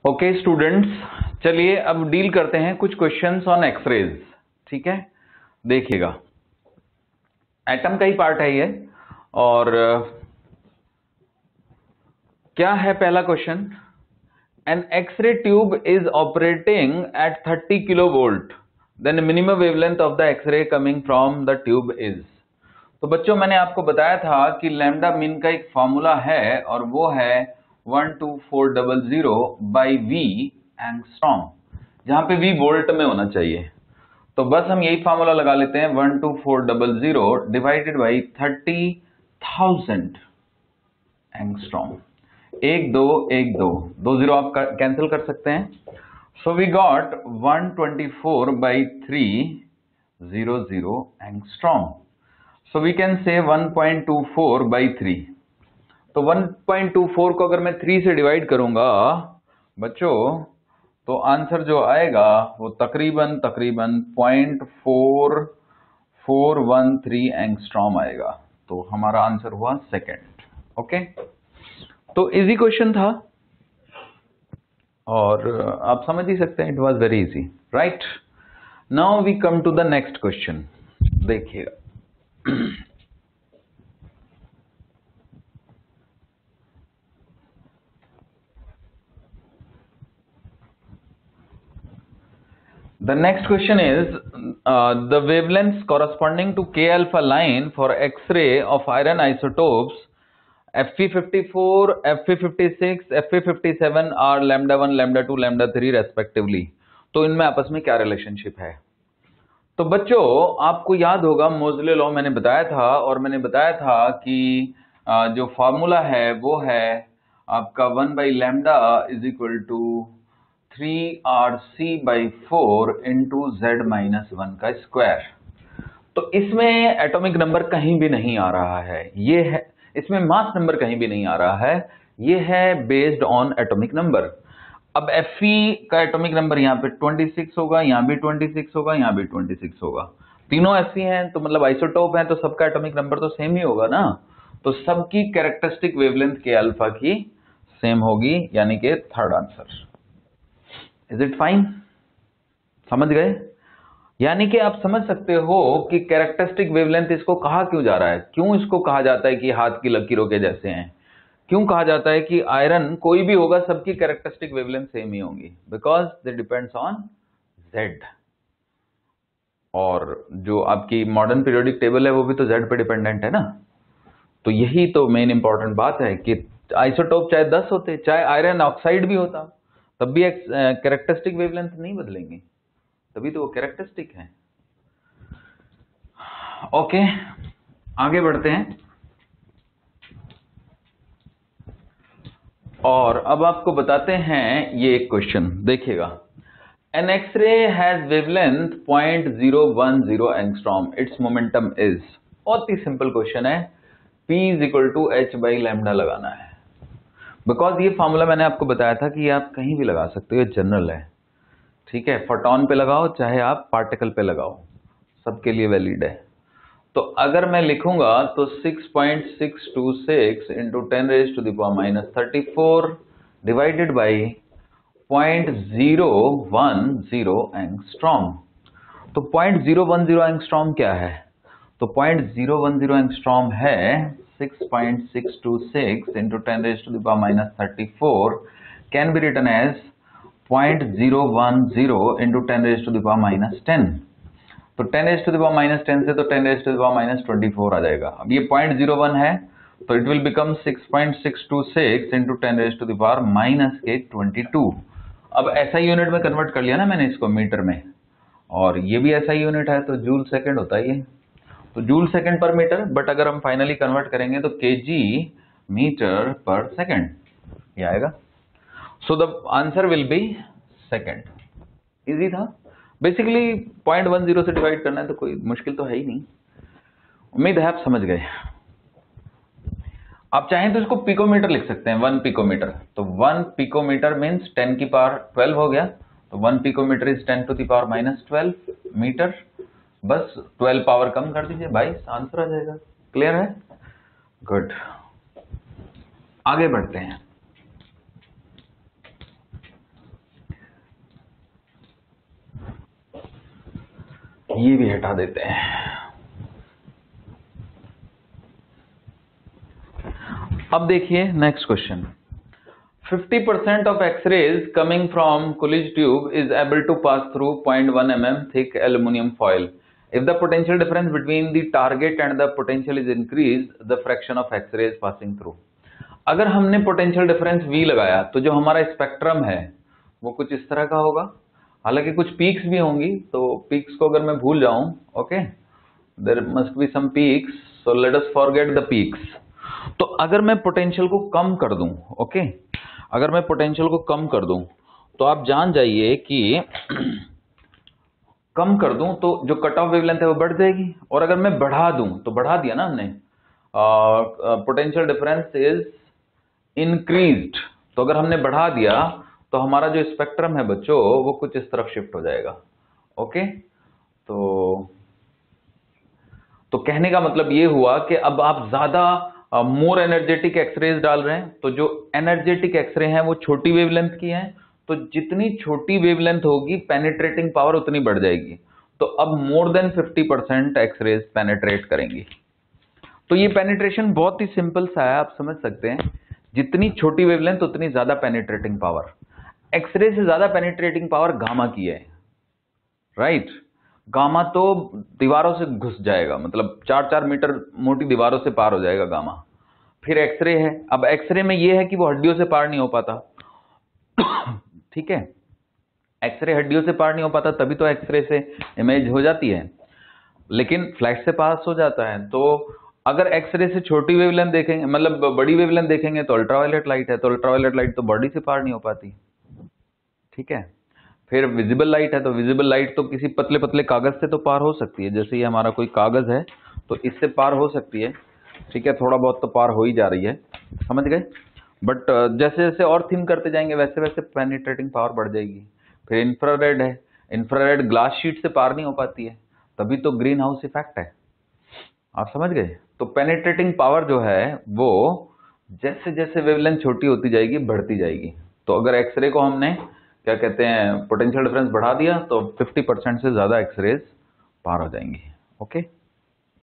Okay students, चलिए अब deal करते हैं कुछ क्वेश्चंस ऑन एक्सरेज। ठीक है, देखिएगा एटम का ही पार्ट है ये। और क्या है पहला question? An x ray tube is operating at 30 kilovolt, then minimum wavelength of the x ray coming from the tube is. तो बच्चों मैंने आपको बताया था कि लैम्डा मीन का एक फॉर्मूला है और वो है 12400 बाई वी एंगस्ट्रॉम, जहां पे वी वोल्ट में होना चाहिए। तो बस हम यही फॉर्मूला लगा लेते हैं 12400 डिवाइडेड बाई 30,000 एंगस्ट्रॉम। 1 2 1 2 2 जीरो आप कैंसिल कर सकते हैं। So we got 124 by 300 angstrom. So we can say 1.24 by 3। तो 1.24 को अगर मैं 3 से डिवाइड करूंगा बच्चों, तो आंसर जो आएगा वो तकरीबन 0.4413 एंगस्ट्रॉम आएगा। तो हमारा आंसर हुआ सेकंड। ओके, तो इजी क्वेश्चन था और आप समझ ही सकते हैं, it was very easy, right. Now we come to the next question. देखिएगा The next question is the wavelengths corresponding to K alpha line for X-ray of iron isotopes Fe54, Fe56, Fe57 are lambda 1, lambda 2, lambda 3 respectively। तो इनमें आपस में क्या relationship है? तो बच्चों आपको याद होगा मोज़ले लॉ मैंने बताया था, और मैंने बताया था कि जो फॉर्मूला है वो है आपका 1 by lambda is equal to 3RC/4 into Z minus 1 का स्क्वायर। तो इसमें एटॉमिक नंबर कहीं भी नहीं आ रहा है, ये है इसमें मास नंबर कहीं भी नहीं आ रहा है, ये है बेस्ड ऑन एटॉमिक नंबर। अब Fe का एटॉमिक नंबर यहाँ पे 26 होगा, यहाँ भी 26 होगा, यहाँ भी 26 होगा। तीनों Fe हैं तो मतलब आइसोटोप हैं, तो सबका एटॉमिक नंबर तो सेम ही होगा ना। तो सबकी कैरेक्टरिस्टिक वेवलेंथ के अल्फा की सेम होगी, यानी कि third answer. Is it fine? समझ गए? यानी कि आप समझ सकते हो कि कैरेक्टरिस्टिक वेवलेंथ इसको कहा क्यों जा रहा है, क्यों इसको कहा जाता है कि हाथ की लकीरों के जैसे हैं, क्यों कहा जाता है कि आयरन कोई भी होगा सबकी कैरेक्टरिस्टिक वेवलेंथ सेम ही होंगी, because they depends on Z। और जो आपकी मॉडर्न पीरियोडिक टेबल है वो भी तो Z पे डिपेंडेंट है ना। तो यही तो मेन इंपॉर्टेंट बात है कि आइसोटोप चाहे 10 होते, चाहे आयरन ऑक्साइड भी होता, तब भी कैरेक्टरिस्टिक वेवलेंथ नहीं बदलेंगी, तभी तो वो कैरेक्टरिस्टिक है। ओके, आगे बढ़ते हैं। और अब आपको बताते हैं ये एक क्वेश्चन, देखिएगा। An x ray has wavelength 0.010 angstrom, it's momentum is. बहुत ही सिंपल क्वेश्चन है, P is equal to H by lambda लगाना है। बिकॉज ये फॉर्मूला मैंने आपको बताया था कि आप कहीं भी लगा सकते हो, ये जनरल है। ठीक है, फोटोन पे लगाओ चाहे आप पार्टिकल पे लगाओ, सबके लिए वैलिड है। तो अगर मैं लिखूंगा तो 6.626 इंटू 10⁻⁻34 डिवाइडेड बाई 0.010 एंगस्ट्रॉम। तो 0.010 एंगस्ट्रॉम क्या है? तो 0.010 एंगस्ट्रॉम है 6.626 into 10⁻⁻34 can be written as 0.010 into 10⁻⁻10। तो 10⁻⁻10 से तो 10⁻⁻24 आ जाएगा। अब ये 0.01 है तो इट विल बिकम 6.626 इंटू 10⁻⁻22। अब SI यूनिट में कन्वर्ट कर लिया ना मैंने इसको मीटर में, और ये भी SI यूनिट है तो जूल सेकंड होता है ये, तो जूल सेकंड पर मीटर। बट अगर हम फाइनली कन्वर्ट करेंगे तो kg मीटर पर सेकंड ये आएगा। So the answer will be second. Easy था, बेसिकली 0.10 से डिवाइड करना है तो कोई मुश्किल तो है ही नहीं। उम्मीद है आप समझ गए। आप चाहें तो इसको पिकोमीटर लिख सकते हैं, 1 पिकोमीटर। तो 1 पिकोमीटर मीन्स 10 की पावर 12 हो गया, तो 1 picometre is 10 to the power -12 metre. बस 12 पावर कम कर दीजिए, 22 आंसर आ जाएगा। क्लियर है? गुड, आगे बढ़ते हैं। ये भी हटा देते हैं। अब देखिए next question. 50% of X-rays coming from Coolidge tube is able to pass through 0.1 mm thick aluminum foil. If the potential difference between the target and the potential is increased, the fraction of X-rays passing through. अगर हमने potential difference V लगाया तो जो हमारा spectrum है वो कुछ इस तरह का होगा। हालांकि कुछ पीक्स भी होंगी, तो पीक्स को अगर मैं भूल जाऊं, okay, there must be some peaks, so let us forget the peaks. तो अगर मैं पोटेंशियल को कम कर दूं, ओके, अगर मैं पोटेंशियल को कम कर दूं तो आप जान जाइए कि कम कर दूं तो जो कट ऑफ वेवलेंथ है वो बढ़ जाएगी, और अगर मैं बढ़ा दूं तो बढ़ा दिया ना हमने, पोटेंशियल डिफरेंस इज इंक्रीज्ड, तो अगर हमने बढ़ा दिया तो हमारा जो स्पेक्ट्रम है बच्चों वो कुछ इस तरफ शिफ्ट हो जाएगा। ओके, तो कहने का मतलब ये हुआ कि अब आप ज्यादा मोर एनर्जेटिक एक्सरेज डाल रहे हैं, तो जो एनर्जेटिक एक्सरे हैं वो छोटी वेवलेंथ की हैं, तो जितनी छोटी वेवलेंथ होगी पेनिट्रेटिंग पावर उतनी बढ़ जाएगी। तो अब मोर देन 50% एक्सरेज पेनिट्रेट करेंगी। तो ये पेनिट्रेशन बहुत ही सिंपल सा है, आप समझ सकते हैं, जितनी छोटी वेवलेंथ उतनी ज्यादा पेनिट्रेटिंग पावर। एक्सरे से ज्यादा पेनिट्रेटिंग पावर गामा की है, राइट। गामा तो दीवारों से घुस जाएगा, मतलब 4-4 मीटर मोटी दीवारों से पार हो जाएगा गामा। फिर एक्सरे है, अब एक्सरे में यह है कि वो हड्डियों से पार नहीं हो पाता, ठीक है, एक्सरे हड्डियों से पार नहीं हो पाता, तभी तो एक्सरे से इमेज हो जाती है, लेकिन फ्लैश से पास हो जाता है। तो अगर एक्सरे से छोटी वेवलेंथ देखेंगे, मतलब बड़ी वेवलेंथ देखेंगे, तो अल्ट्रावायलेट लाइट है, तो अल्ट्रावायलेट लाइट तो बॉडी से पार नहीं हो पाती, ठीक है। फिर विजिबल लाइट है, तो विजिबल लाइट तो किसी पतले पतले कागज से तो पार हो सकती है, जैसे ये हमारा कोई कागज है तो इससे पार हो सकती है, ठीक है, थोड़ा बहुत तो पार हो ही जा रही है, समझ गए। बट जैसे जैसे और थिन करते जाएंगे वैसे वैसे पेनिट्रेटिंग पावर बढ़ जाएगी। फिर इंफ्रारेड है, इंफ्रारेड ग्लास शीट से पार नहीं हो पाती है, तभी तो ग्रीन हाउस इफेक्ट है, आप समझ गए। तो पेनिट्रेटिंग पावर जो है वो जैसे जैसे वेवलेंथ छोटी होती जाएगी बढ़ती जाएगी। तो अगर एक्सरे को हमने क्या कहते हैं पोटेंशियल डिफरेंस बढ़ा दिया तो 50% से ज्यादा एक्सरेज पार हो जाएंगी। ओके।